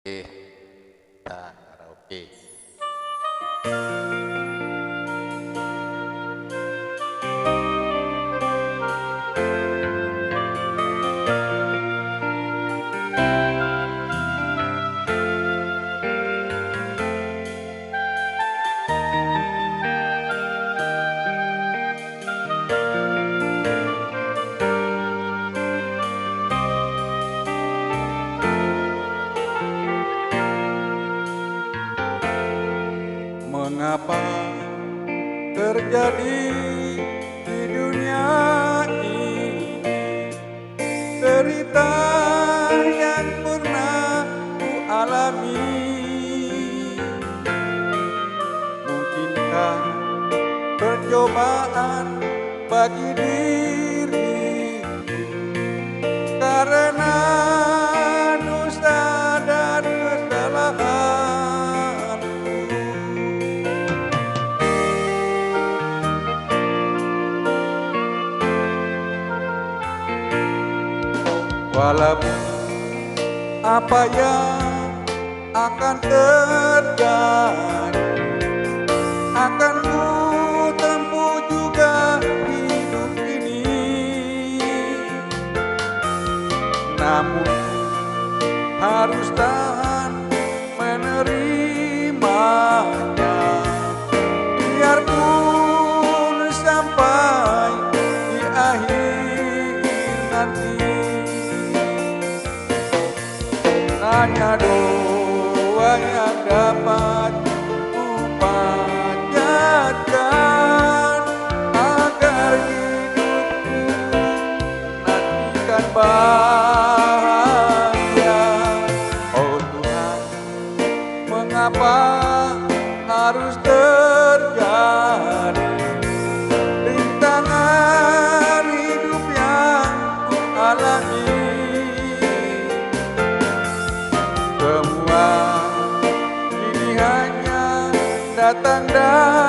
Oke, kita karaoke. Mengapa terjadi di dunia ini derita yang pernah ku alami? Mungkinkah percobaan bagi diri karena dosa dan kesalahan? Walaupun apa yang akan terjadi, akan ku tempuh juga hidup ini. Namun harus tahan menerimanya, biarpun sampai di akhir nanti. Hanya doa yang dapat ku panjatkan agar hidupku nantikan bahagia. Oh Tuhan, mengapa harus terjadi rintangan hidup yang ku alami? Semua ini hanya datang dari